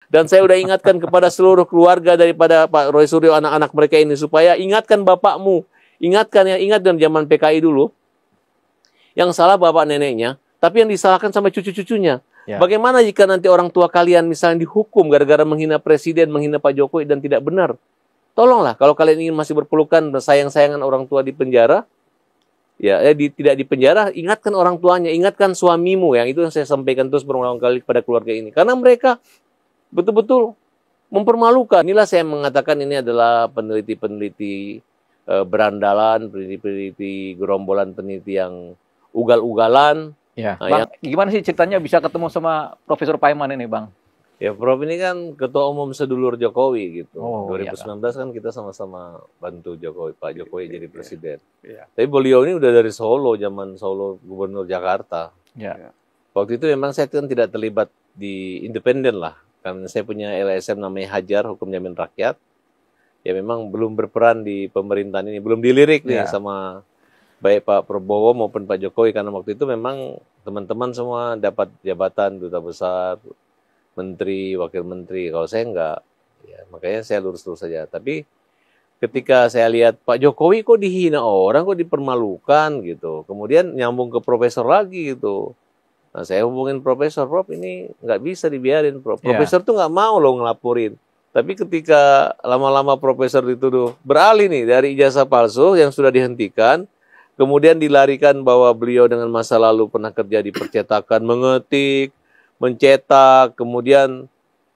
Dan saya udah ingatkan kepada seluruh keluarga daripada Pak Roy Suryo, anak-anak mereka ini, supaya ingatkan bapakmu. Ingatkan ya, ingat dan zaman PKI dulu. Yang salah bapak neneknya, tapi yang disalahkan sama cucu-cucunya. Ya. Bagaimana jika nanti orang tua kalian misalnya dihukum gara-gara menghina presiden, menghina Pak Jokowi dan tidak benar? Tolonglah, kalau kalian ingin masih berpelukan, sayang-sayangan orang tua di penjara, tidak di penjara, ingatkan orang tuanya, ingatkan suamimu. Yang itu yang saya sampaikan terus berulang kali kepada keluarga ini. Karena mereka betul-betul mempermalukan. Inilah saya mengatakan ini adalah peneliti-peneliti berandalan, peneliti-peneliti gerombolan peneliti yang ugal-ugalan. Ya. Bang, gimana sih ceritanya bisa ketemu sama Profesor Paiman ini, Bang? Ya, Prof ini kan ketua umum sedulur Jokowi gitu. Oh, 2019 kan kita sama-sama bantu Jokowi, Pak Jokowi jadi presiden. Ya. Tapi beliau ini udah dari Solo, zaman Solo Gubernur Jakarta. Ya. Waktu itu memang saya kan tidak terlibat di independen lah. Karena saya punya LSM namanya Hajar, Hukum Jamin Rakyat. Ya memang belum berperan di pemerintahan ini, belum dilirik nih sama baik Pak Prabowo maupun Pak Jokowi. Karena waktu itu memang teman-teman semua dapat jabatan duta besar, menteri, wakil menteri. Kalau saya enggak, ya makanya saya lurus-lurus saja. Tapi ketika saya lihat Pak Jokowi kok dihina orang, kok dipermalukan gitu. Kemudian nyambung ke profesor lagi gitu. Nah, saya hubungin profesor, Prof ini nggak bisa dibiarin, Prof. Profesor tuh nggak mau loh ngelaporin. Tapi ketika lama-lama profesor dituduh beralih nih dari ijazah palsu yang sudah dihentikan, kemudian dilarikan bahwa beliau dengan masa lalu pernah kerja di percetakan, mengetik, mencetak, kemudian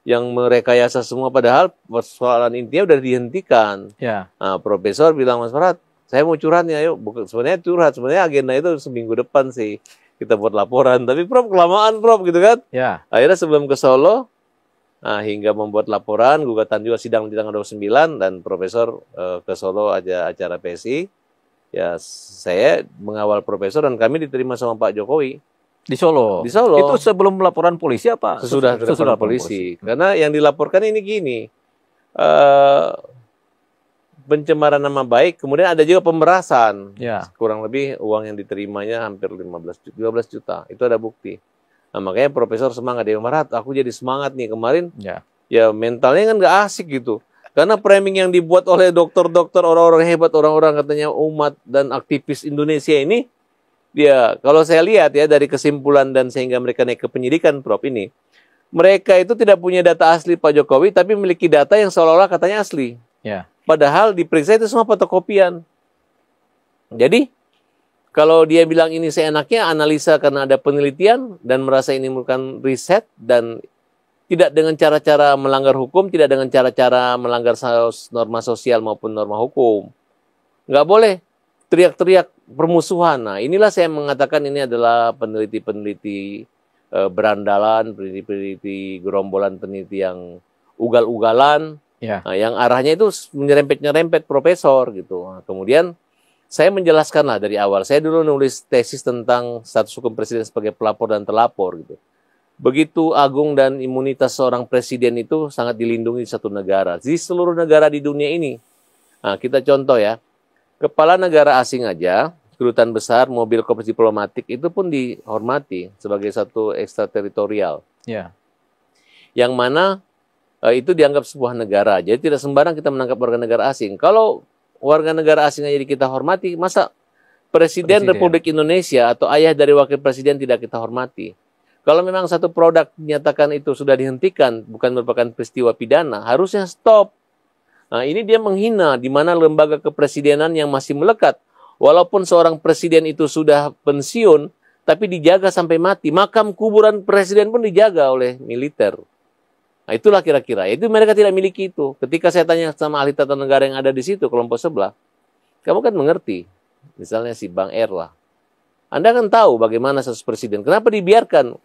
yang merekayasa semua, padahal persoalan intinya udah dihentikan. Ya. Nah, profesor bilang, Mas Farhat, saya mau curhat nih, ayo. Sebenarnya curhat, sebenarnya agenda itu seminggu depan sih kita buat laporan. Tapi Prof, kelamaan Prof, gitu kan. Ya. Akhirnya sebelum ke Solo, hingga membuat laporan, gugatan juga sidang di tanggal 29, dan profesor ke Solo aja acara PSI. Ya, saya mengawal profesor dan kami diterima sama Pak Jokowi. Di Solo? Di Solo. Itu sebelum laporan polisi apa? Sesudah polisi. Karena yang dilaporkan ini gini, pencemaran nama baik, kemudian ada juga pemerasan. Ya. Kurang lebih uang yang diterimanya hampir 12 juta. Itu ada bukti. Nah, makanya profesor semangat. Dia Farhat, aku jadi semangat nih kemarin. Ya mentalnya kan nggak asik gitu. Karena framing yang dibuat oleh dokter-dokter, orang-orang hebat, orang-orang katanya umat dan aktivis Indonesia ini, dia kalau saya lihat ya dari kesimpulan dan sehingga mereka naik ke penyidikan, Prof ini, mereka itu tidak punya data asli Pak Jokowi, tapi memiliki data yang seolah-olah katanya asli. Ya. Padahal diperiksa itu semua fotokopian. Jadi kalau dia bilang ini seenaknya analisa karena ada penelitian dan merasa ini merupakan riset dan tidak dengan cara-cara melanggar hukum, tidak dengan cara-cara melanggar norma sosial maupun norma hukum. Nggak boleh teriak-teriak permusuhan. Nah, inilah saya mengatakan ini adalah peneliti-peneliti berandalan, peneliti-peneliti gerombolan peneliti yang ugal-ugalan, yang arahnya itu menyerempet-nyerempet profesor gitu. Nah, kemudian saya menjelaskanlah dari awal. Saya dulu nulis tesis tentang status hukum presiden sebagai pelapor dan terlapor gitu. Begitu agung dan imunitas seorang presiden itu sangat dilindungi di satu negara. Di seluruh negara di dunia ini. Nah, kita contoh ya. Kepala negara asing aja, kedutaan besar, mobil korps diplomatik itu pun dihormati sebagai satu ekstrateritorial. Ya. Yang mana itu dianggap sebuah negara. Jadi tidak sembarang kita menangkap warga negara asing. Kalau warga negara asing aja kita hormati, masa Presiden Republik Indonesia atau ayah dari wakil presiden tidak kita hormati? Kalau memang satu produk dinyatakan itu sudah dihentikan, bukan merupakan peristiwa pidana, harusnya stop. Nah, ini dia menghina di mana lembaga kepresidenan yang masih melekat. Walaupun seorang presiden itu sudah pensiun, tapi dijaga sampai mati. Makam kuburan presiden pun dijaga oleh militer. Nah, itulah kira-kira. Itu mereka tidak miliki itu. Ketika saya tanya sama ahli tata negara yang ada di situ, kelompok sebelah, kamu kan mengerti. Misalnya si Bang R lah. Anda kan tahu bagaimana status presiden. Kenapa dibiarkan?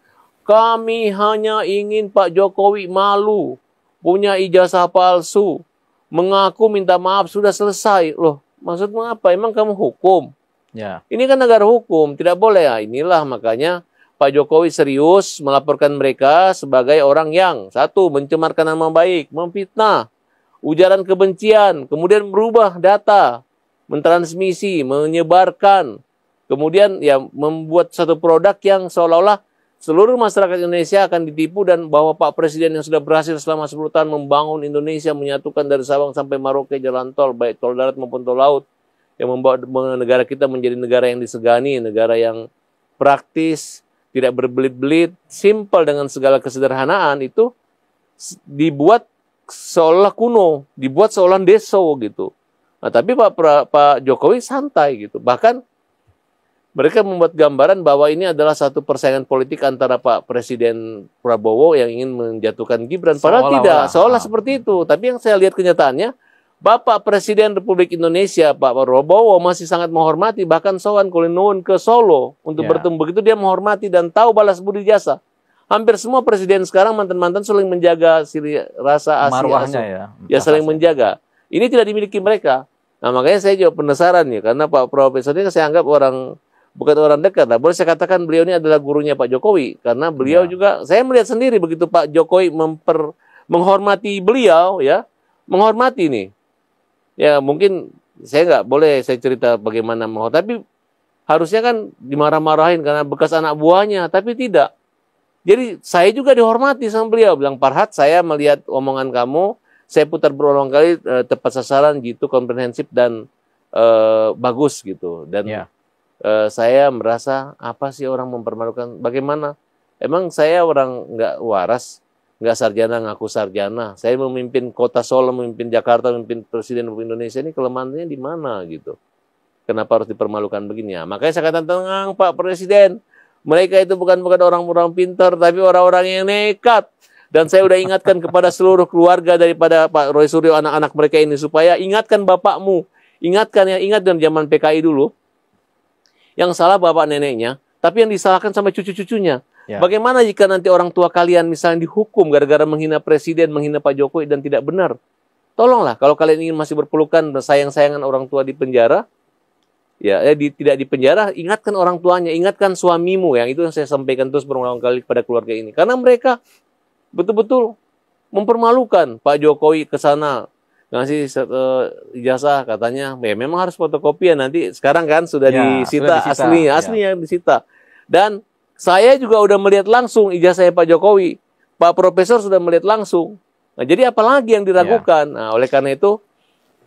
Kami hanya ingin Pak Jokowi malu, punya ijazah palsu, mengaku minta maaf, sudah selesai. Loh, maksudmu apa? Emang kamu hukum? Ya. Ini kan negara hukum, tidak boleh. Ya, inilah makanya Pak Jokowi serius melaporkan mereka sebagai orang yang, satu, mencemarkan nama baik, memfitnah, ujaran kebencian, kemudian merubah data, mentransmisi, menyebarkan, kemudian ya membuat satu produk yang seolah-olah seluruh masyarakat Indonesia akan ditipu dan bahwa Pak Presiden yang sudah berhasil selama 10 tahun membangun Indonesia, menyatukan dari Sabang sampai Merauke jalan tol, baik tol darat maupun tol laut, yang membawa negara kita menjadi negara yang disegani, negara yang praktis, tidak berbelit-belit, simpel dengan segala kesederhanaan, itu dibuat seolah kuno, dibuat seolah deso gitu. Nah, tapi Pak Jokowi santai gitu. Bahkan mereka membuat gambaran bahwa ini adalah satu persaingan politik antara Pak Presiden Prabowo yang ingin menjatuhkan Gibran. Padahal tidak, seolah seperti itu. Tapi yang saya lihat kenyataannya, Bapak Presiden Republik Indonesia, Pak Prabowo, masih sangat menghormati, bahkan sowan Kulinuun ke Solo untuk bertemu. Begitu dia menghormati dan tahu balas budi jasa. Hampir semua presiden sekarang mantan-mantan saling menjaga rasa Asia. Ya saling menjaga. Ini tidak dimiliki mereka. Nah, makanya saya juga penasaran ya, karena Pak Profesor ini saya anggap bukan orang dekat. Nah, boleh saya katakan beliau ini adalah gurunya Pak Jokowi, karena beliau juga, saya melihat sendiri begitu Pak Jokowi menghormati beliau, ya, menghormati nih. Ya mungkin saya nggak boleh saya cerita bagaimana tapi harusnya kan dimarah-marahin karena bekas anak buahnya, tapi tidak. Jadi saya juga dihormati sama beliau, bilang, Farhad, saya melihat omongan kamu, saya putar berulang kali, tepat sasaran gitu, komprehensif dan bagus gitu. Dan saya merasa apa sih orang mempermalukan? Bagaimana? Emang saya orang nggak waras, nggak sarjana ngaku sarjana. Saya memimpin kota Solo, memimpin Jakarta, memimpin Presiden Republik Indonesia, ini kelemahannya di mana gitu? Kenapa harus dipermalukan begini ya? Makanya saya katakan, tenang Pak Presiden, mereka itu bukan orang-orang pintar, tapi orang-orang yang nekat. Dan saya udah ingatkan kepada seluruh keluarga daripada Pak Roy Suryo, anak-anak mereka ini, supaya ingatkan bapakmu. Ingatkan ya, ingat dari zaman PKI dulu. Yang salah bapak neneknya, tapi yang disalahkan sama cucu-cucunya. Ya. Bagaimana jika nanti orang tua kalian misalnya dihukum gara-gara menghina presiden, menghina Pak Jokowi dan tidak benar? Tolonglah, kalau kalian ingin masih berpelukan dan sayang-sayangan orang tua di penjara, tidak di penjara, ingatkan orang tuanya, ingatkan suamimu. Yang itu yang saya sampaikan terus berulang kali kepada keluarga ini. Karena mereka betul-betul mempermalukan. Pak Jokowi ke sana ngasih ijazah, katanya memang harus fotokopi ya, nanti sekarang kan sudah disita aslinya disita. Dan saya juga udah melihat langsung ijazahnya Pak Jokowi, Pak Profesor sudah melihat langsung. Nah, jadi apalagi yang diragukan? Nah, oleh karena itu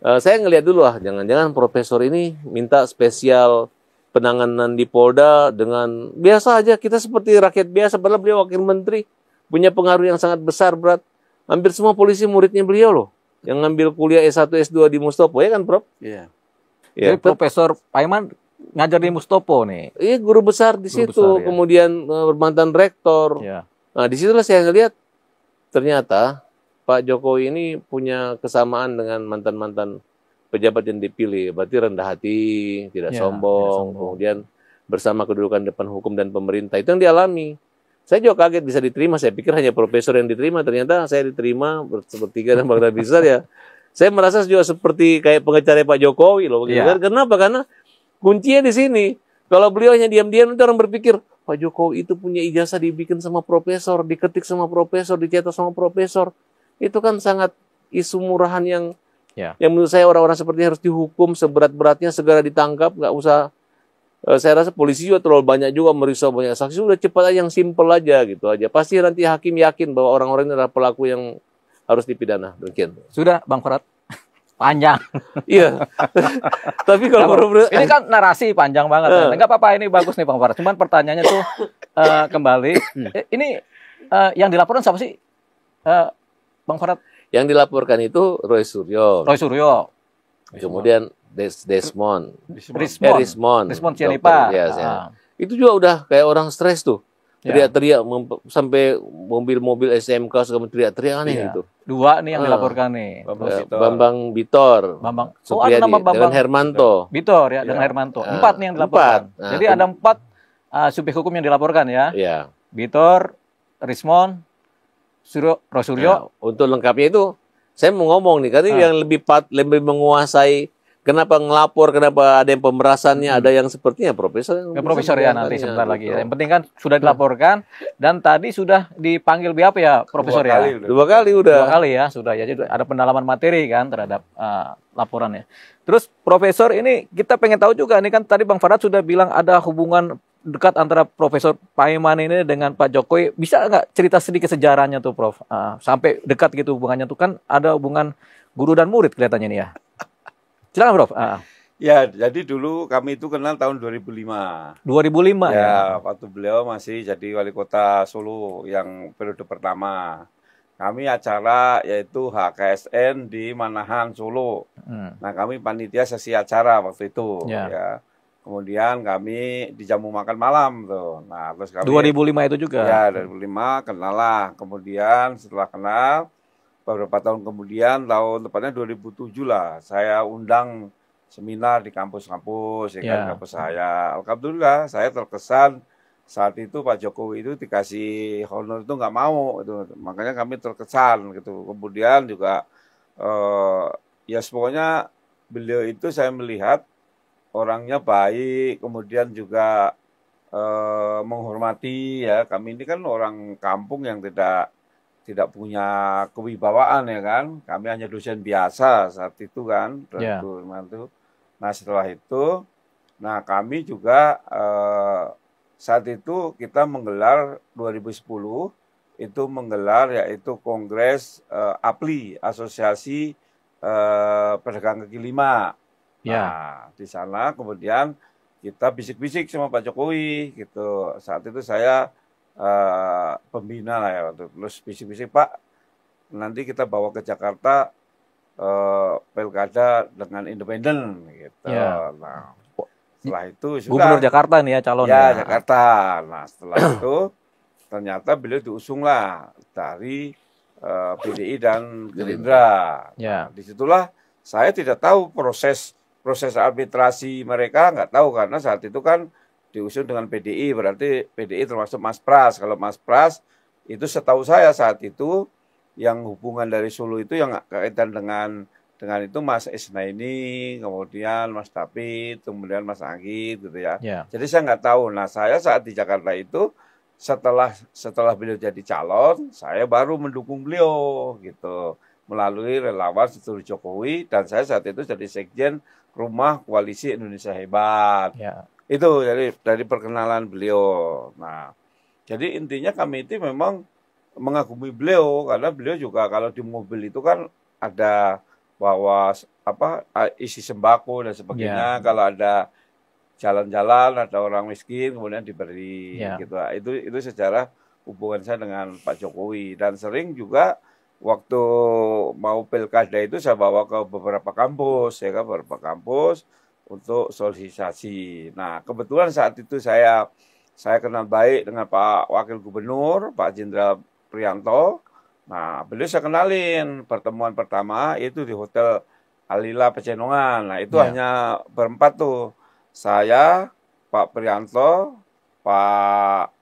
saya ngelihat dulu, jangan-jangan Profesor ini minta spesial penanganan di Polda dengan biasa aja, kita seperti rakyat biasa, padahal beliau wakil menteri, punya pengaruh yang sangat besar, berat. Hampir semua polisi muridnya beliau loh, yang ngambil kuliah S1, S2 di Mustopo, ya kan, Prof? Iya. Jadi Profesor Paiman ngajar di Mustopo nih. Iya, guru besar di situ, besar, kemudian mantan rektor. Ya. Nah, disitulah saya ngelihat ternyata Pak Jokowi ini punya kesamaan dengan mantan-mantan pejabat yang dipilih. Berarti rendah hati, tidak sombong, kemudian bersama kedudukan depan hukum dan pemerintah. Itu yang dialami. Saya juga kaget bisa diterima. Saya pikir hanya profesor yang diterima. Ternyata saya diterima bertiga dan Bang Rabisar ya. Saya merasa juga seperti kayak pengacara Pak Jokowi loh. Ya. Kenapa? Karena kuncinya di sini. Kalau beliau hanya diam-diam, itu orang berpikir Pak Jokowi itu punya ijazah dibikin sama profesor, diketik sama profesor, dicetak sama profesor. Itu kan sangat isu murahan yang menurut saya orang-orang seperti ini harus dihukum seberat-beratnya, segera ditangkap, nggak usah. Saya rasa polisi juga terlalu banyak juga merisau banyak saksi, sudah cepat aja, yang simpel aja gitu aja. Pasti nanti hakim yakin bahwa orang-orang ini adalah pelaku yang harus dipidana. Demikian. Sudah, Bang Farhad. Panjang. Iya. Tapi kalau ini kan narasi panjang banget. Enggak apa-apa, ini bagus nih Bang Farhad. Cuman pertanyaannya tuh kembali, ini yang dilaporkan siapa sih, Bang Farhad? Yang dilaporkan itu Roy Suryo. Roy Suryo. Kemudian Desmond Sianipa. Itu juga udah kayak orang stres tuh. Teriak-teriak sampai mobil-mobil SMK suka teriak-teriak aneh gitu. Dua nih yang dilaporkan nih. Bambang Bitor. Bambang. Supriyadi, ada nama Bambang dengan Hermanto. Bitor ya, dengan Hermanto. 4 nih yang dilaporkan. Jadi ada 4 subjek hukum yang dilaporkan ya. Iya. Bitor, Rismond, Rosuryo. Untuk lengkapnya itu saya mau ngomong nih, karena yang lebih menguasai. Kenapa ngelapor, kenapa ada yang pemerasannya, ada yang sepertinya profesor. Profesor ya nanti sebentar lagi. Yang penting kan sudah dilaporkan dan tadi sudah dipanggil BAP ya, Profesor ya. 2 kali udah. 2 kali ya sudah ya. Jadi ada pendalaman materi kan terhadap laporannya. Terus Profesor ini kita pengen tahu juga, ini kan tadi Bang Farhad sudah bilang ada hubungan dekat antara Profesor Paiman ini dengan Pak Jokowi. Bisa nggak cerita sedikit sejarahnya tuh, Prof? Sampai dekat gitu hubungannya tuh, kan ada hubungan guru dan murid kelihatannya nih ya. Silakan, Prof. Ya, jadi dulu kami itu kenal tahun 2005. 2005 ya. Ya, waktu beliau masih jadi wali kota Solo yang periode pertama. Kami acara yaitu HKSN di Manahan, Solo. Nah, kami panitia sesi acara waktu itu. Ya. Kemudian kami di jamu makan malam tuh. Nah, terus kami 2005 itu juga. Ya, 2005 kenal lah. Kemudian setelah kenal, beberapa tahun kemudian, tahun tepatnya 2007 lah, saya undang seminar di kampus-kampus, ya kan, kampus saya. Alhamdulillah, saya terkesan saat itu Pak Jokowi itu dikasih honor itu nggak mau, itu makanya kami terkesan gitu. Kemudian juga ya pokoknya beliau itu saya melihat orangnya baik, kemudian juga menghormati ya. Kami ini kan orang kampung yang tidak punya kewibawaan ya kan. Kami hanya dosen biasa saat itu kan. Nah setelah itu, nah kami juga saat itu kita menggelar 2010 itu menggelar yaitu Kongres APLI, Asosiasi Pedagang Kaki Lima. Nah, di sana kemudian kita bisik-bisik sama Pak Jokowi gitu. Saat itu saya pembina lah ya, terus bisik-bisik, Pak, nanti kita bawa ke Jakarta pilkada dengan independen gitu. Nah, setelah itu sudah Gubernur Jakarta nih ya calon ya. Jakarta. Nah setelah itu ternyata beliau diusung lah dari PDI dan Gerindra. Nah, disitulah saya tidak tahu proses arbitrasi mereka, nggak tahu karena saat itu kan diusung dengan PDI, berarti PDI termasuk Mas Pras. Kalau Mas Pras itu setahu saya saat itu yang hubungan dari Solo itu yang kaitan dengan itu Mas Isnaini, kemudian Mas David, kemudian Mas Anggit gitu ya. Jadi saya nggak tahu. Nah saya saat di Jakarta itu setelah beliau jadi calon, saya baru mendukung beliau gitu melalui relawan seluruh Jokowi, dan saya saat itu jadi sekjen Rumah Koalisi Indonesia Hebat. Itu dari perkenalan beliau. Nah jadi intinya kami itu memang mengagumi beliau karena beliau juga kalau di mobil itu kan ada bawa isi sembako dan sebagainya. Kalau ada jalan-jalan, ada orang miskin, kemudian diberi gitu. Itu sejarah hubungan saya dengan Pak Jokowi. Dan sering juga waktu mau pilkada itu saya bawa ke beberapa kampus, ya kan, beberapa kampus untuk sosialisasi. Nah kebetulan saat itu saya kenal baik dengan Pak Wakil Gubernur, Pak Jenderal Prianto. Nah, beliau saya kenalin, pertemuan pertama itu di Hotel Alila Pecenongan. Nah, itu hanya berempat tuh. Saya, Pak Prianto, Pak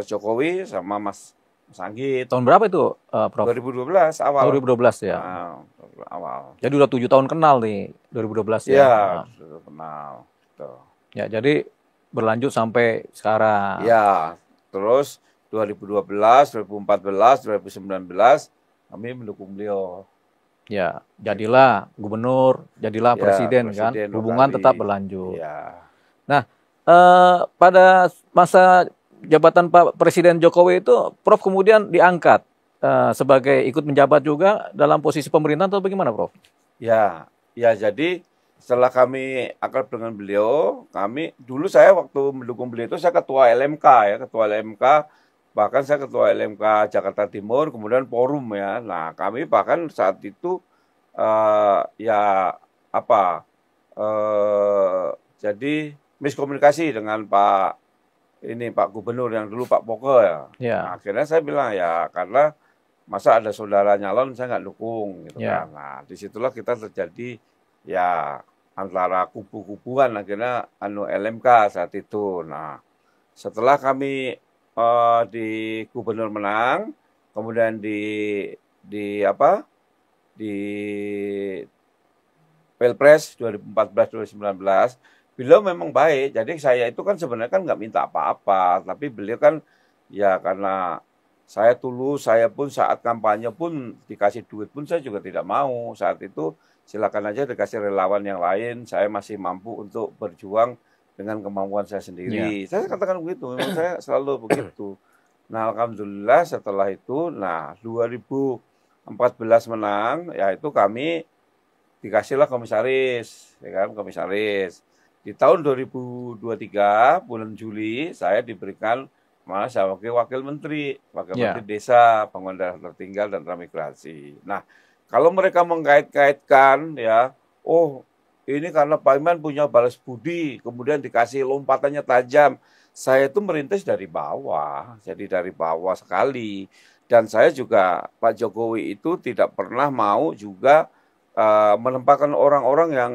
Jokowi, sama Mas Anggit. Tahun berapa itu, Prof? 2012 awal. 2012 ya. Nah, awal. Jadi udah 7 tahun kenal nih, 2012 ya. Iya, sudah kenal. Tuh. Ya, jadi berlanjut sampai sekarang. Ya, terus 2012, 2014, 2019 kami mendukung beliau. Ya, jadilah gubernur, jadilah presiden kan. Hubungan tetap berlanjut. Nah, pada masa jabatan Pak Presiden Jokowi itu, Prof kemudian diangkat sebagai ikut menjabat juga dalam posisi pemerintahan atau bagaimana, Prof? Ya, jadi setelah kami akrab dengan beliau, dulu saya waktu mendukung beliau itu saya ketua LMK ya, bahkan saya ketua LMK Jakarta Timur, kemudian forum ya. Nah kami bahkan saat itu jadi miskomunikasi dengan Pak Gubernur yang dulu Pak Poko ya. Nah, akhirnya saya bilang ya karena masa ada saudara nyalon saya nggak dukung gitu kan. Nah disitulah kita terjadi ya antara kubu-kubuan, akhirnya LMK saat itu. Nah setelah kami di gubernur menang, kemudian di Pilpres 2014-2019 beliau memang baik. Jadi saya itu kan sebenarnya kan nggak minta apa-apa, tapi beliau kan ya karena saya tulus, saya pun saat kampanye pun dikasih duit pun saya juga tidak mau. Saat itu silakan aja dikasih relawan yang lain, saya masih mampu untuk berjuang dengan kemampuan saya sendiri. Saya katakan begitu, memang saya selalu begitu. Nah, alhamdulillah setelah itu, nah 2014 menang, ya itu kami dikasihlah komisaris, ya kan, komisaris. Di tahun 2023 bulan Juli saya diberikan malah sebagai wakil menteri desa, pembangunan daerah tertinggal dan transmigrasi. Nah, kalau mereka mengkait-kaitkan ya, oh ini karena Pak Iman punya balas budi, kemudian dikasih lompatannya tajam. Saya itu merintis dari bawah, jadi dari bawah sekali. Dan saya juga, Pak Jokowi itu tidak pernah mau juga menempatkan orang-orang yang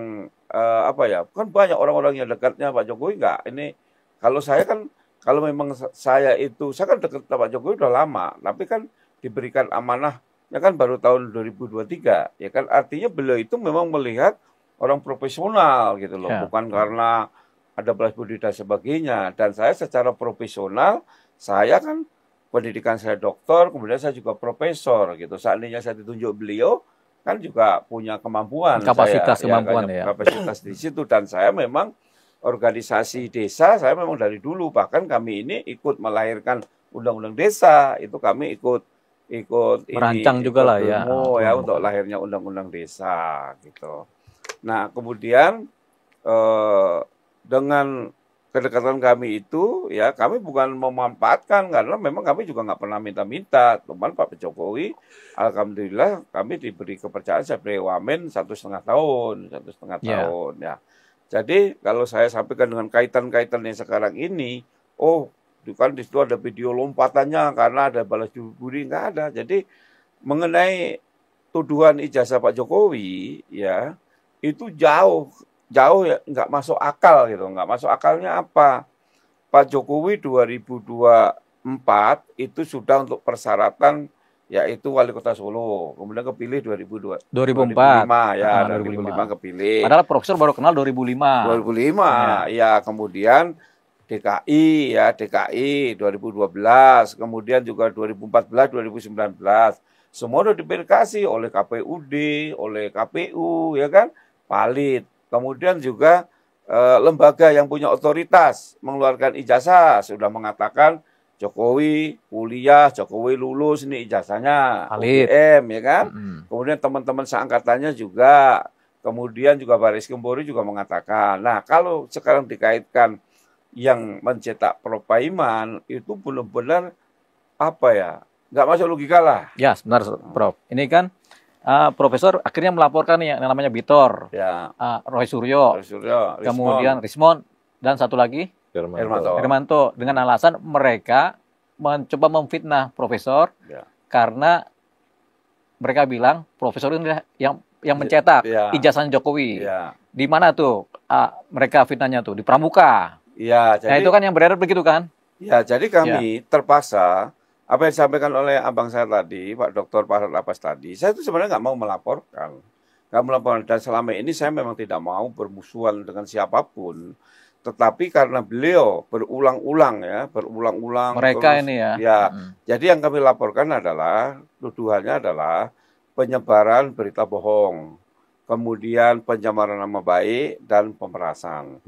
kan banyak orang-orang yang dekatnya Pak Jokowi enggak. Ini kalau saya kan, kalau memang saya kan dekat Pak Jokowi udah lama, tapi kan diberikan amanah ya kan baru tahun 2023, ya kan artinya beliau itu memang melihat orang profesional gitu loh, bukan karena ada balas budi dan sebagainya. Dan saya secara profesional, saya kan pendidikan saya doktor, kemudian saya juga profesor gitu. Seandainya saya ditunjuk beliau, kan juga punya kemampuan, kapasitas di situ. Dan saya memang organisasi desa, saya memang dari dulu, bahkan kami ini ikut melahirkan undang-undang desa, itu kami ikut merancang juga lah ya. Untuk lahirnya undang-undang desa gitu. Nah, kemudian dengan kedekatan kami itu, ya kami bukan memanfaatkan, karena memang kami juga nggak pernah minta-minta. Teman Pak Jokowi, alhamdulillah kami diberi kepercayaan, saya beri wamen 1,5 tahun, ya. Jadi kalau saya sampaikan dengan kaitan-kaitan yang sekarang ini, kan di situ ada video lompatannya karena ada balas budi, nggak ada. Jadi mengenai tuduhan ijazah Pak Jokowi, ya itu jauh ya, nggak masuk akal gitu. Nggak masuk akalnya apa? Pak Jokowi 2024 itu sudah untuk persyaratan yaitu wali kota Solo, kemudian kepilih 2004 ya, 2005 kepilih. Padahal profesor baru kenal 2005. 2005 ya, kemudian DKI 2012, kemudian juga 2014, 2019. Semua sudah diverifikasi oleh KPUD, oleh KPU, ya kan, valid. Kemudian juga lembaga yang punya otoritas mengeluarkan ijazah sudah mengatakan Jokowi kuliah, Jokowi lulus, ini ijazahnya UGM, ya kan. Kemudian teman-teman seangkatannya juga, kemudian juga Baris Krim Polri juga mengatakan. Nah, kalau sekarang dikaitkan yang mencetak Prof. Iman itu benar-benar nggak masuk logika lah. Ya, sebentar Prof. Ini kan Profesor akhirnya melaporkan yang namanya Bitor, Roy Suryo, kemudian Rismon, dan satu lagi Hermanto, dengan alasan mereka mencoba memfitnah Profesor karena mereka bilang Profesor ini yang mencetak ijazah Jokowi. Di mana tuh mereka fitnahnya tuh? Di Pramuka. Nah itu kan yang beredar begitu kan? Ya, jadi kami terpaksa, apa yang disampaikan oleh abang saya tadi, Pak Dr. Pak Lapas tadi, saya itu sebenarnya nggak mau melaporkan. Dan selama ini saya memang tidak mau bermusuhan dengan siapapun. Tetapi karena beliau berulang-ulang mereka terus, ini jadi yang kami laporkan adalah tuduhannya adalah penyebaran berita bohong, kemudian pencemaran nama baik dan pemerasan,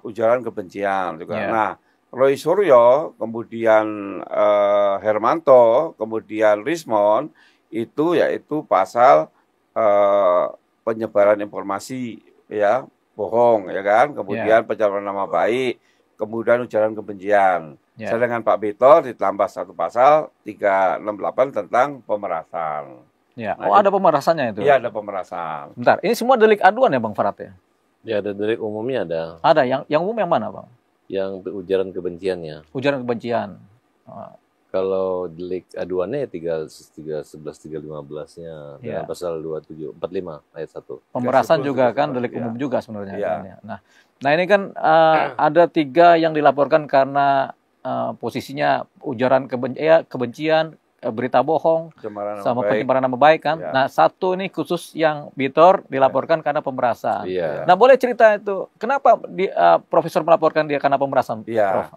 ujaran kebencian juga. Nah, Roy Suryo, kemudian Hermanto, kemudian Rismon itu yaitu pasal penyebaran informasi bohong, ya kan, kemudian pencemaran nama baik, kemudian ujaran kebencian. Sedangkan Pak Bitor ditambah satu pasal 368 tentang pemerasan. Nah, ada pemerasannya itu? Iya, ada pemerasan. Bentar, ini semua delik aduan ya Bang Farad ya? Ya, ada delik umumnya ada. Ada, yang umum yang mana Bang? Yang ujaran kebenciannya. Ujaran kebencian. Kalau delik aduannya 311-315-nya dengan pasal 2745 ayat 1. Pemerasan juga kan delik umum juga sebenarnya. Nah ini kan ada 3 yang dilaporkan karena posisinya ujaran kebencian, berita bohong, sama pencemaran nama baik kan. Nah 1 ini khusus yang Bitor dilaporkan karena pemerasan. Nah boleh cerita itu kenapa Profesor melaporkan dia karena pemerasan, Prof?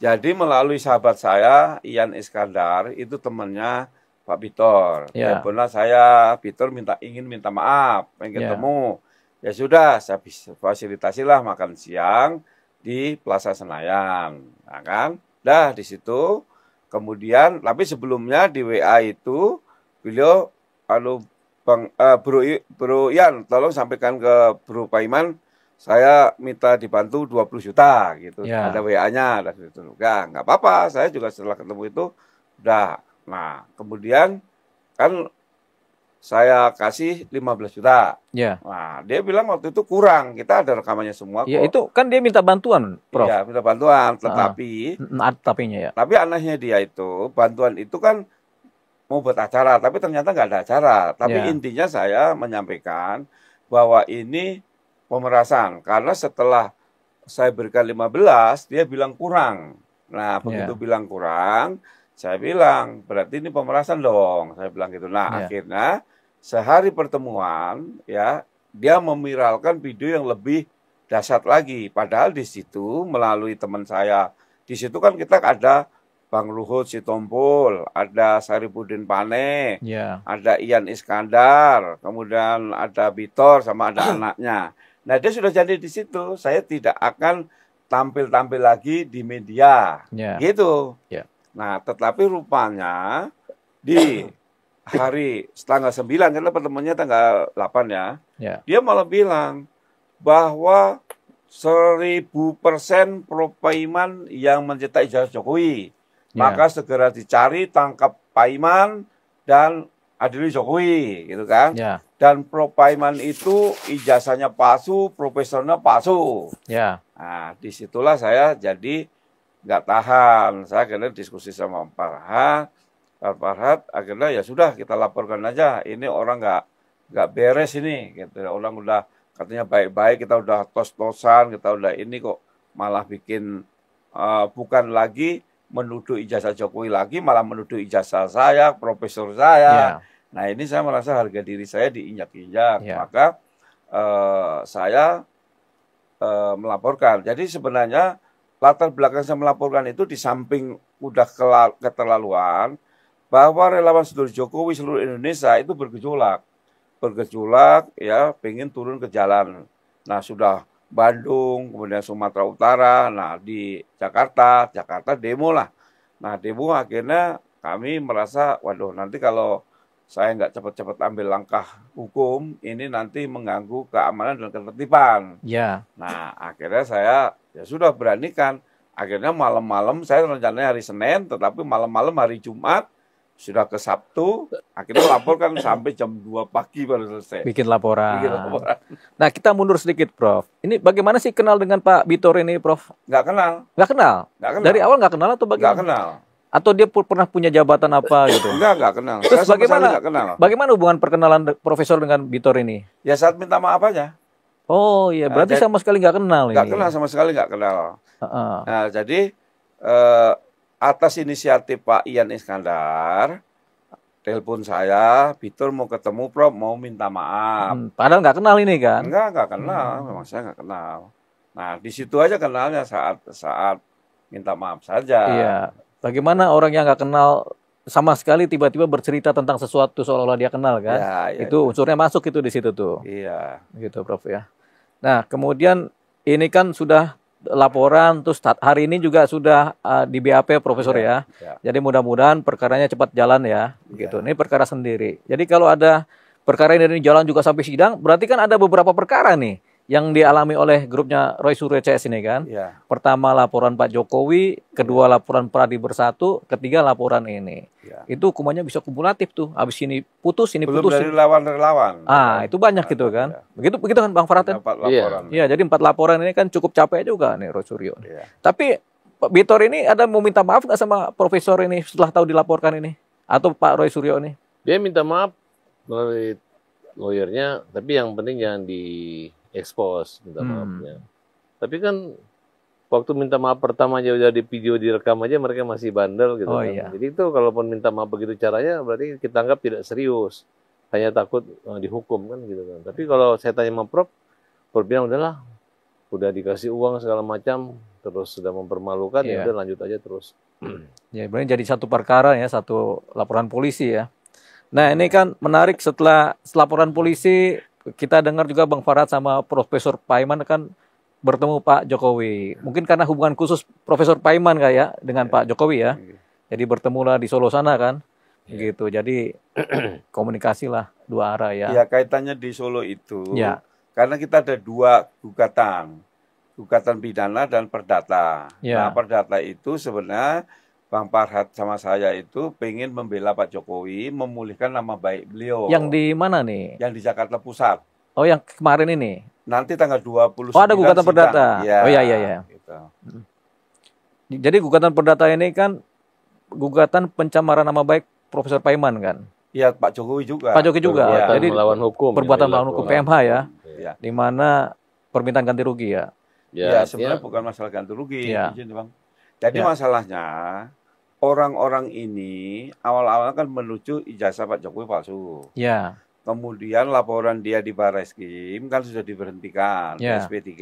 Jadi melalui sahabat saya, Ian Iskandar, itu temannya Pak Bitor. Benar saya, Bitor ingin minta maaf, pengen ketemu. Ya sudah, saya fasilitasilah makan siang di Plaza Senayan, nah kan? Dah di situ, kemudian, tapi sebelumnya di WA itu beliau, Bro Ian, tolong sampaikan ke Bro Paiman, saya minta dibantu 20 juta gitu. Ya. Ada WA-nya, dan itu nggak apa-apa. Saya juga setelah ketemu itu udah. Nah, kemudian kan saya kasih 15 juta. Ya. Nah, dia bilang waktu itu kurang. Kita ada rekamannya semua kok. Ya, itu kan dia minta bantuan, Prof. Iya, minta bantuan, tetapi tapinya ya. Tapi anehnya dia itu, bantuan itu kan mau buat acara, tapi ternyata nggak ada acara. Tapi intinya saya menyampaikan bahwa ini pemerasan, karena setelah saya berikan 15, dia bilang kurang. Nah, begitu bilang kurang, saya bilang, berarti ini pemerasan dong. Saya bilang gitu. Nah, akhirnya sehari pertemuan, ya, dia memiralkan video yang lebih dahsyat lagi. Padahal di situ, melalui teman saya, di situ kan kita ada Bang Luhut Sitompul, ada Saripudin Pane, ada Ian Iskandar, kemudian ada Bitor, sama ada anaknya. Nah, dia sudah jadi di situ. Saya tidak akan tampil-tampil lagi di media, gitu. Nah, tetapi rupanya di hari tanggal 9, karena pertemuannya tanggal 8 ya, dia malah bilang bahwa 1000% Prof Paiman yang mencetak ijazah Jokowi. Maka segera dicari, tangkap Paiman dan adili Jokowi, gitu kan? Dan Prof Paiman itu ijazahnya palsu, profesornya palsu. Nah, disitulah saya jadi nggak tahan. Saya akhirnya diskusi sama Pak Farhad, akhirnya ya sudah kita laporkan aja. Ini orang nggak beres ini, gitu. Orang udah katanya baik-baik, kita udah tos-tosan, kita udah ini kok malah bikin bukan lagi menuduh ijazah Jokowi lagi, malah menuduh ijazah saya, profesor saya. Nah, ini saya merasa harga diri saya diinjak-injak. Maka saya melaporkan. Jadi sebenarnya latar belakang saya melaporkan itu di samping udah keterlaluan, bahwa relawan saudara Jokowi seluruh Indonesia itu bergejolak ya, pengen turun ke jalan. Nah, sudah Bandung, kemudian Sumatera Utara, nah di Jakarta demo lah. Nah, demo akhirnya kami merasa, waduh, nanti kalau saya nggak cepat-cepat ambil langkah hukum, ini nanti mengganggu keamanan dan ketertiban. Nah, akhirnya saya ya sudah beranikan. Akhirnya malam-malam, saya rencananya hari Senin, tetapi malam-malam hari Jumat, sudah ke Sabtu, akhirnya laporkan sampai jam 2 pagi baru selesai. Bikin laporan. Nah, kita mundur sedikit, Prof. Ini bagaimana sih kenal dengan Pak Bitor ini, Prof? Nggak kenal. Nggak kenal? Dari awal nggak kenal atau bagaimana? Nggak kenal. Atau dia pernah punya jabatan apa gitu? Nggak kenal. Terus bagaimana hubungan perkenalan Profesor dengan Bitor ini? Ya saat minta maaf aja. Oh iya, berarti sama sekali nggak kenal ini. Nggak kenal, sama sekali nggak kenal. Nah, jadi atas inisiatif Pak Ian Iskandar, telepon saya, Bitor mau ketemu Prof, mau minta maaf. Padahal nggak kenal ini kan? Nggak kenal, memang saya nggak kenal. Nah, di situ aja kenalnya saat minta maaf saja. Iya. Bagaimana orang yang nggak kenal sama sekali tiba-tiba bercerita tentang sesuatu seolah-olah dia kenal kan? Itu unsurnya masuk itu di situ tuh. Iya. Gitu, Prof ya. Nah, kemudian ini kan sudah laporan, terus hari ini juga sudah di BAP Profesor ya. Jadi mudah-mudahan perkaranya cepat jalan ya. Gitu. Ini perkara sendiri. Jadi kalau ada perkara ini jalan juga sampai sidang, berarti kan ada beberapa perkara nih yang dialami oleh grupnya Roy Suryo CS ini kan. Pertama laporan Pak Jokowi, kedua laporan Pradi Bersatu, ketiga laporan ini. Itu hukumannya bisa kumulatif tuh. Habis ini putus, ini belum putus. Dari lawan-relawan. Itu banyak gitu kan. Begitu kan Bang Farhad? Iya, jadi 4 laporan ini kan cukup capek juga nih Roy Suryo. Tapi Pak Bitor ini ada mau minta maaf nggak sama Profesor ini setelah tahu dilaporkan ini? Atau Pak Roy Suryo ini? Dia minta maaf melalui lawyernya, tapi yang penting jangan di-expose minta maafnya. Tapi kan waktu minta maaf pertama aja udah di video direkam aja mereka masih bandel gitu kan. Jadi itu kalaupun minta maaf begitu caranya berarti kita anggap tidak serius. Hanya takut dihukum kan gitu kan. Tapi kalau saya tanya sama Prof bilang udahlah, udah dikasih uang segala macam, terus sudah mempermalukan, ya udah lanjut aja terus. Ya, berarti jadi satu perkara ya, satu laporan polisi ya. Nah, ini kan menarik setelah laporan polisi kita dengar juga Bang Farhad sama Profesor Paiman kan bertemu Pak Jokowi. Mungkin karena hubungan khusus Profesor Paiman kayak dengan Pak Jokowi ya. Jadi bertemulah di Solo sana kan. Gitu. Jadi komunikasi lah dua arah ya. Ya, kaitannya di Solo itu. Ya. Karena kita ada 2 gugatan. Gugatan pidana dan perdata. Ya. Nah, perdata itu sebenarnya Bang Farhad sama saya itu pengen membela Pak Jokowi, memulihkan nama baik beliau. Yang di mana nih? Yang di Jakarta Pusat. Oh, yang kemarin ini? Nanti tanggal 29. Oh, ada gugatan perdata. Ya, oh iya. Gitu. Jadi gugatan perdata ini kan gugatan pencemaran nama baik Profesor Paiman kan? Iya, Pak Jokowi juga. Pak Jokowi juga. Perbuatan jadi melawan hukum. Perbuatan melawan hukum PMH ya. Ya. Di mana permintaan ganti rugi ya. Ya, sebenarnya bukan masalah ganti rugi, Bang. Jadi masalahnya orang-orang ini awal-awal kan menuju ijazah Pak Jokowi palsu. Ya. Kemudian laporan dia di Barreskrim kan sudah diberhentikan, SP3.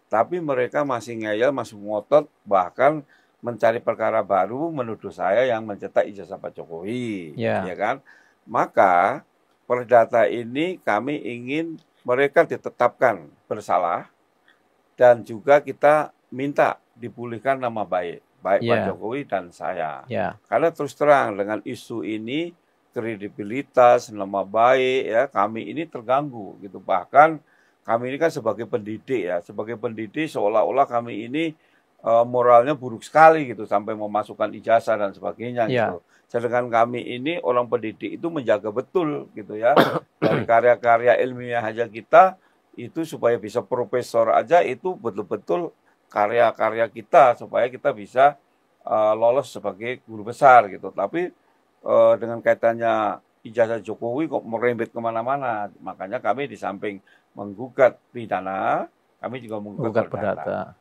Tapi mereka masih ngeyel, masih ngotot, bahkan mencari perkara baru menuduh saya yang mencetak ijazah Pak Jokowi. Ya kan? Maka perdata ini kami ingin mereka ditetapkan bersalah dan juga kita minta dipulihkan nama baik Pak Jokowi dan saya. Karena terus terang dengan isu ini kredibilitas, nama baik ya kami ini terganggu gitu. Bahkan kami ini kan sebagai pendidik ya, sebagai pendidik seolah-olah kami ini moralnya buruk sekali gitu sampai memasukkan ijazah dan sebagainya gitu. Sedangkan kami ini orang pendidik itu menjaga betul gitu ya. Dari karya-karya ilmiah aja kita itu supaya bisa profesor aja itu betul-betul karya-karya kita supaya kita bisa lolos sebagai guru besar gitu. Tapi dengan kaitannya ijazah Jokowi kok merembet kemana-mana. Makanya kami di samping menggugat pidana, kami juga menggugat perdata.